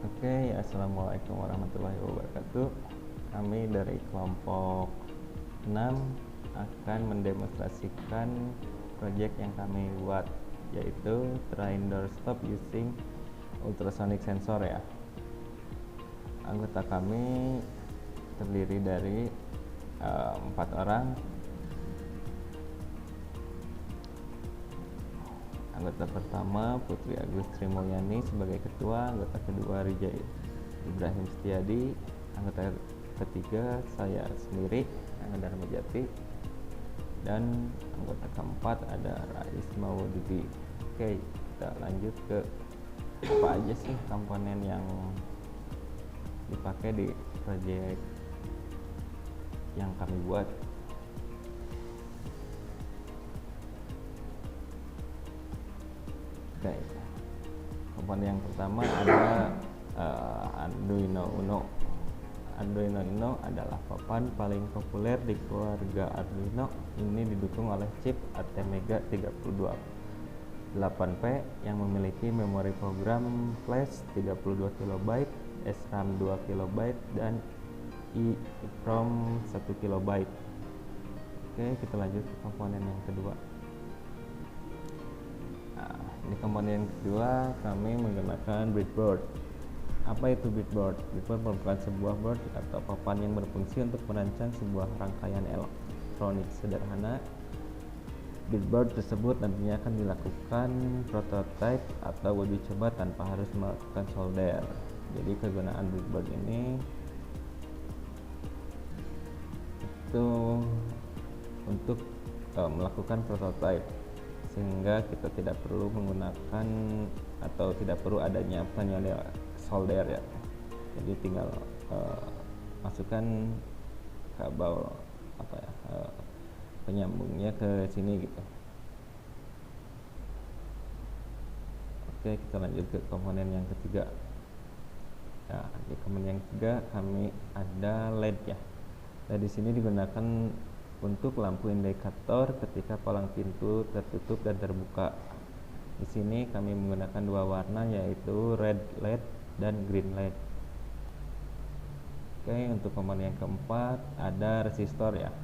Oke, assalamualaikum warahmatullahi wabarakatuh. Kami dari kelompok 6 akan mendemonstrasikan proyek yang kami buat, yaitu train doorstop using ultrasonic sensor ya. Anggota kami terdiri dari 4 orang. Anggota pertama Putri Agus Trimulyani sebagai ketua, anggota kedua Rijai Ibrahim Setiadi, anggota ketiga saya sendiri, Angga Darmajati, dan anggota keempat ada Rais Maududi. Oke, kita lanjut ke apa aja sih komponen yang dipakai di proyek yang kami buat. Oke, komponen yang pertama ada Arduino Uno. Arduino Uno adalah papan paling populer di keluarga Arduino. Ini didukung oleh chip ATmega 3208P yang memiliki memori program flash 32 KB, SRAM 2 KB, dan EEPROM 1 KB. Oke, kita lanjut ke komponen yang kedua. Di komponen yang kedua kami menggunakan breadboard. Apa itu breadboard? Breadboard merupakan sebuah board atau papan yang berfungsi untuk merancang sebuah rangkaian elektronik sederhana. Breadboard tersebut nantinya akan dilakukan prototype atau uji coba tanpa harus melakukan solder. Jadi kegunaan breadboard ini itu untuk melakukan prototype, sehingga kita tidak perlu menggunakan atau tidak perlu adanya penyolder solder ya. Jadi tinggal masukkan kabel penyambungnya ke sini gitu. Oke, kita lanjut ke komponen yang ketiga. Nah, di komponen yang ketiga kami ada LED ya. LED di sini digunakan untuk lampu indikator ketika palang pintu tertutup dan terbuka. Di sini kami menggunakan dua warna, yaitu red LED dan green LED. Oke, untuk komponen yang keempat ada resistor ya.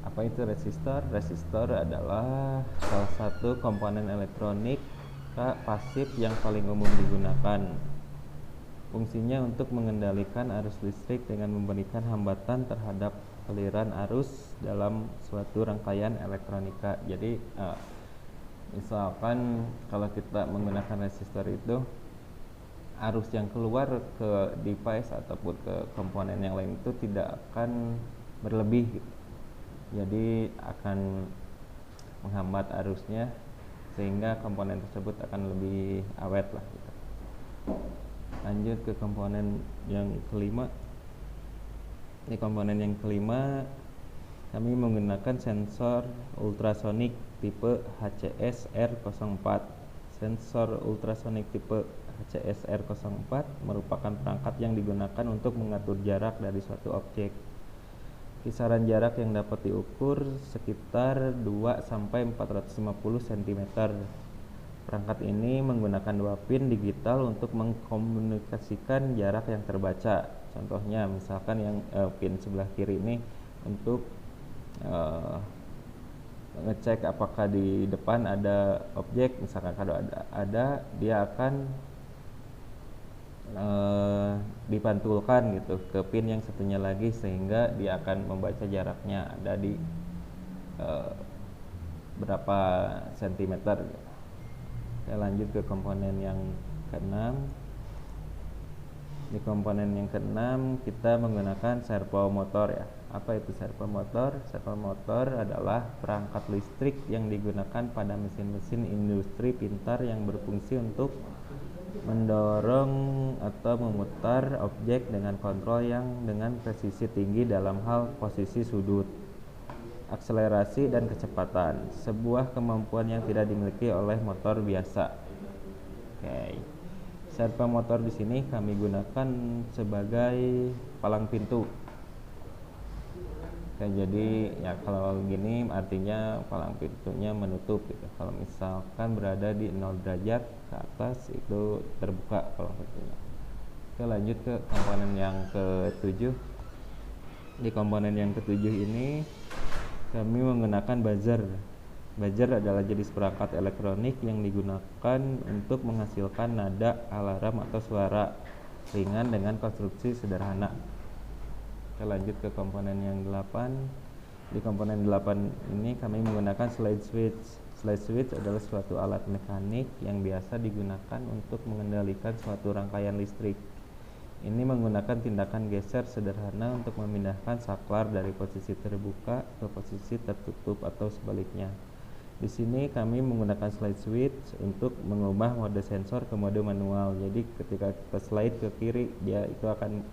Apa itu resistor? Resistor adalah salah satu komponen elektronik pasif yang paling umum digunakan. Fungsinya untuk mengendalikan arus listrik dengan memberikan hambatan terhadap aliran arus dalam suatu rangkaian elektronika. Jadi misalkan kalau kita menggunakan resistor itu, arus yang keluar ke device ataupun ke komponen yang lain itu tidak akan berlebih gitu. Jadi akan menghambat arusnya, sehingga komponen tersebut akan lebih awet lah gitu. Lanjut ke komponen yang kelima. Di komponen yang kelima kami menggunakan sensor ultrasonik tipe HCS-R04. Sensor ultrasonik tipe HCS-R04 merupakan perangkat yang digunakan untuk mengatur jarak dari suatu objek. Kisaran jarak yang dapat diukur sekitar 2-450 cm. Perangkat ini menggunakan 2 pin digital untuk mengkomunikasikan jarak yang terbaca. Contohnya misalkan yang pin sebelah kiri ini untuk ngecek apakah di depan ada objek. Misalkan kalau ada dia akan dipantulkan gitu ke pin yang satunya lagi, sehingga dia akan membaca jaraknya ada di berapa sentimeter. Saya lanjut ke komponen yang keenam. Di komponen yang keenam kita menggunakan servo motor ya. Apa itu servo motor? Servo motor adalah perangkat listrik yang digunakan pada mesin-mesin industri pintar yang berfungsi untuk mendorong atau memutar objek dengan kontrol yang dengan presisi tinggi dalam hal posisi sudut, akselerasi, dan kecepatan. Sebuah kemampuan yang tidak dimiliki oleh motor biasa. Oke. Servo motor di sini kami gunakan sebagai palang pintu. Oke, jadi ya kalau gini artinya palang pintunya menutup gitu. Kalau misalkan berada di 0 derajat ke atas itu terbuka palang pintunya. Oke, lanjut ke komponen yang ketujuh. Di komponen yang ketujuh ini kami menggunakan buzzer. Buzzer adalah jenis perangkat elektronik yang digunakan untuk menghasilkan nada, alarm, atau suara ringan dengan konstruksi sederhana. Kita lanjut ke komponen yang 8. Di komponen 8 ini kami menggunakan slide switch. Slide switch adalah suatu alat mekanik yang biasa digunakan untuk mengendalikan suatu rangkaian listrik. Ini menggunakan tindakan geser sederhana untuk memindahkan saklar dari posisi terbuka ke posisi tertutup atau sebaliknya. Di sini kami menggunakan slide switch untuk mengubah mode sensor ke mode manual. Jadi ketika kita slide ke kiri, dia itu akan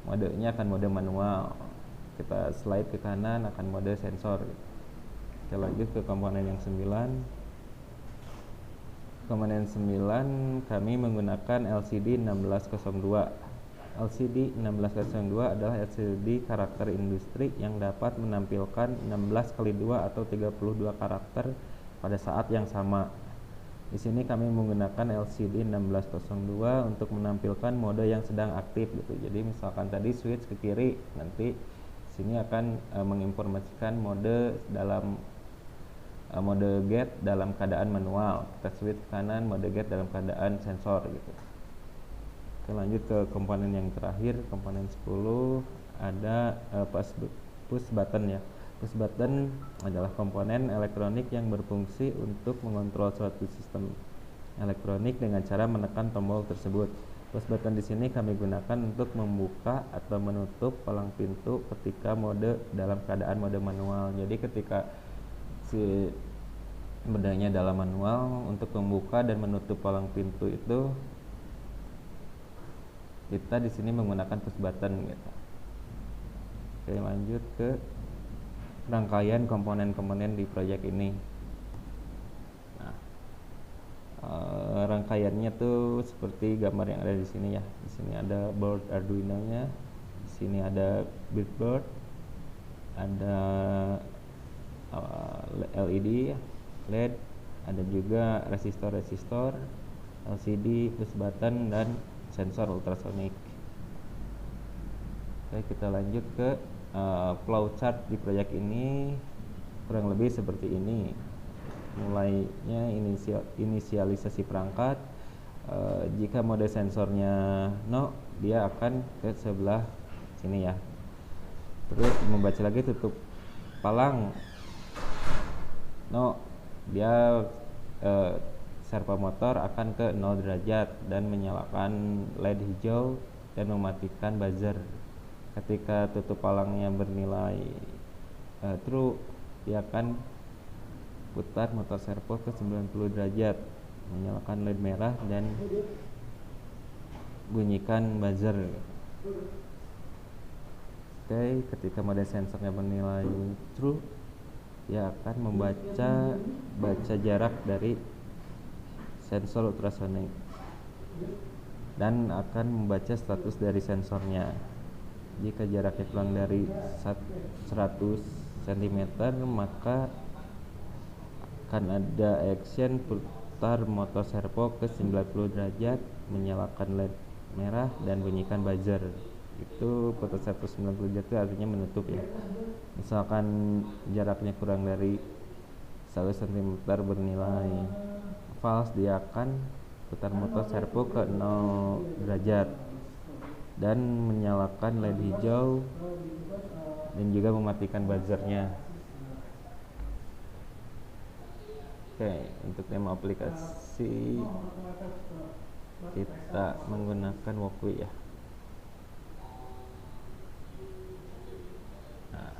modenya akan mode manual. Kita slide ke kanan akan mode sensor. Kita lanjut ke komponen yang 9. Komponen 9 kami menggunakan LCD 1602. LCD 1602 adalah LCD karakter industri yang dapat menampilkan 16x2 atau 32 karakter pada saat yang sama. Di sini kami menggunakan LCD 1602 untuk menampilkan mode yang sedang aktif gitu. Jadi misalkan tadi switch ke kiri, nanti sini akan menginformasikan mode dalam mode gate dalam keadaan manual. Kita switch ke kanan, mode gate dalam keadaan sensor gitu. Oke, lanjut ke komponen yang terakhir, komponen 10. Ada push button ya. Push button adalah komponen elektronik yang berfungsi untuk mengontrol suatu sistem elektronik dengan cara menekan tombol tersebut. Push button di sini kami gunakan untuk membuka atau menutup palang pintu ketika mode dalam keadaan mode manual. Jadi ketika si modenya dalam manual, untuk membuka dan menutup palang pintu itu kita di sini menggunakan push button gitu. Oke, lanjut ke rangkaian komponen-komponen di proyek ini. Nah, rangkaiannya tuh seperti gambar yang ada di sini ya. Di sini ada board Arduino-nya, di sini ada breadboard, ada LED, LED, ada juga resistor, LCD, push button, dan sensor ultrasonic. Oke, kita lanjut ke flowchart di proyek ini. Kurang lebih seperti ini. Mulainya inisialisasi perangkat. Jika mode sensornya no, dia akan ke sebelah sini ya. Terus membaca lagi tutup palang no, dia servo motor akan ke 0 derajat dan menyalakan LED hijau dan mematikan buzzer. Ketika tutup palangnya bernilai true, dia akan putar motor servo ke 90 derajat, menyalakan LED merah dan bunyikan buzzer. Oke, ketika mode sensornya bernilai true, dia akan baca jarak dari sensor ultrasonic dan akan membaca status dari sensornya. Jika jaraknya kurang dari 100 cm, maka akan ada action putar motor servo ke 90 derajat, menyalakan LED merah dan bunyikan buzzer. Itu putar servo 90 derajat itu artinya menutup ya. Misalkan jaraknya kurang dari 1 cm bernilai false, dia akan putar motor servo ke 0 derajat dan menyalakan LED hijau dan juga mematikan buzzernya. Oke, untuk demo aplikasi kita menggunakan Walkwi ya. Nah,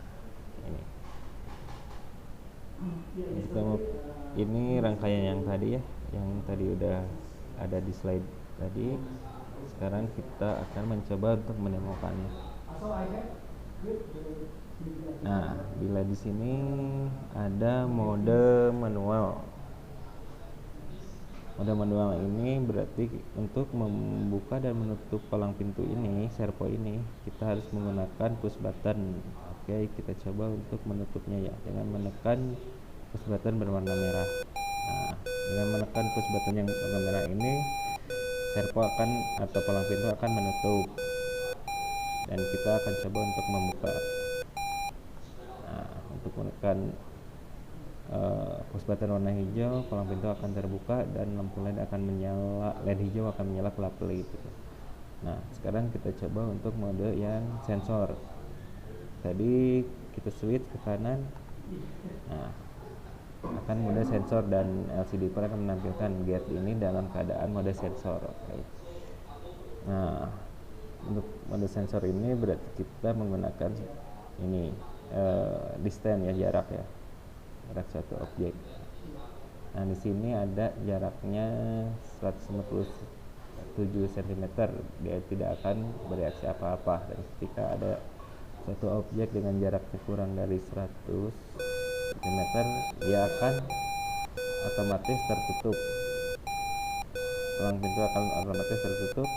ini rangkaian yang tadi ya, yang tadi udah ada di slide tadi. Sekarang kita akan mencoba untuk menemukannya. Nah, bila di sini ada mode manual. Mode manual ini berarti untuk membuka dan menutup palang pintu ini, servo ini, kita harus menggunakan push button. Oke, kita coba untuk menutupnya ya dengan menekan push button berwarna merah. Nah, dengan menekan push button yang berwarna merah ini, servo akan atau palang pintu akan menutup dan kita akan coba untuk membuka. Nah, untuk menekan push button warna hijau, palang pintu akan terbuka dan lampu LED akan menyala, LED hijau akan menyala kelap-kelip gitu. Nah, sekarang kita coba untuk mode yang sensor. Tadi kita switch ke kanan. Nah, akan mode sensor dan LCD panel akan menampilkan gate ini dalam keadaan mode sensor. Oke. Nah, untuk mode sensor ini berarti kita menggunakan ini distance ya, jarak suatu objek. Nah, di sini ada jaraknya 157 cm. Dia tidak akan bereaksi apa-apa. Dan ketika ada suatu objek dengan jaraknya kurang dari 100 cm, dia akan otomatis tertutup. Palang pintu akan otomatis tertutup.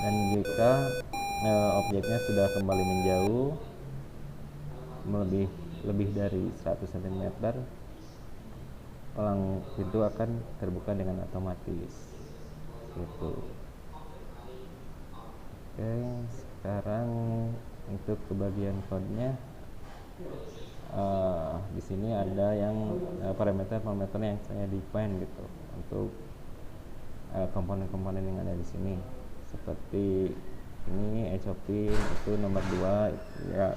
Dan jika objeknya sudah kembali menjauh lebih dari 100 cm, palang pintu akan terbuka dengan otomatis gitu. Oke, sekarang untuk ke bagian code-nya, di sini ada yang parameter yang saya define gitu untuk komponen-komponen yang ada di sini, seperti ini HOP itu nomor 2 ya,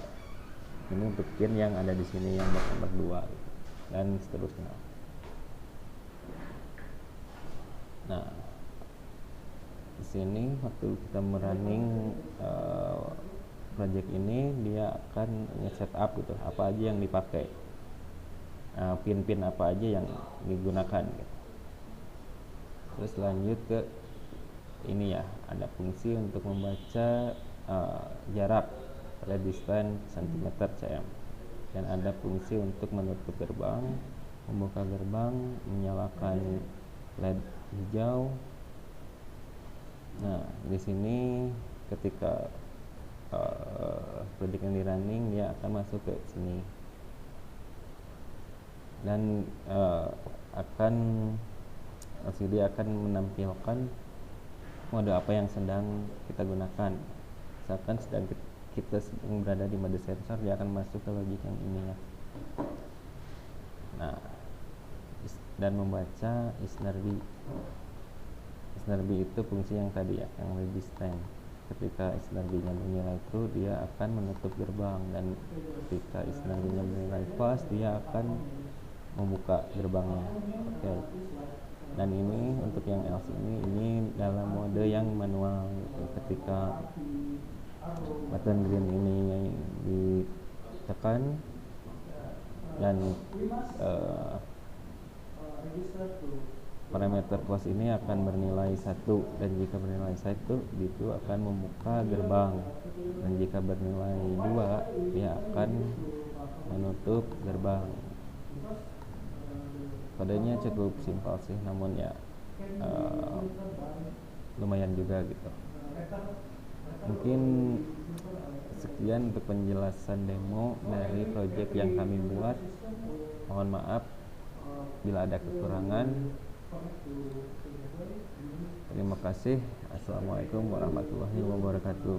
ini untuk pin yang ada di sini yang nomor 2 gitu, dan seterusnya. Nah, di sini waktu kita merunning project ini, dia akan nge-setup gitu apa aja yang dipakai, pin-pin apa aja yang digunakan gitu. Terus lanjut ke ini ya, ada fungsi untuk membaca jarak pada distance cm cm, dan ada fungsi untuk menutup gerbang, membuka gerbang, menyalakan LED hijau. Nah, di sini ketika project yang di running, dia akan masuk ke sini dan LCD akan menampilkan mode apa yang sedang kita gunakan. Misalkan kita sedang berada di mode sensor, dia akan masuk ke logic yang ini ya. Nah, dan membaca isNRB. isNRB itu fungsi yang tadi ya, yang resistant. Ketika isNRB-nya bernilai true, dia akan menutup gerbang, dan ketika isNRB-nya bernilai false, dia akan membuka gerbangnya. Oke. Dan ini untuk yang else ini dalam mode yang manual gitu. Ketika button green ini ditekan dan parameter close ini akan bernilai 1, dan jika bernilai 1 itu akan membuka gerbang, dan jika bernilai 2 dia akan menutup gerbang. Kodenya cukup simpel sih, namun ya lumayan juga gitu. Mungkin sekian untuk penjelasan demo dari project yang kami buat. Mohon maaf bila ada kekurangan. Terima kasih. Assalamualaikum warahmatullahi wabarakatuh.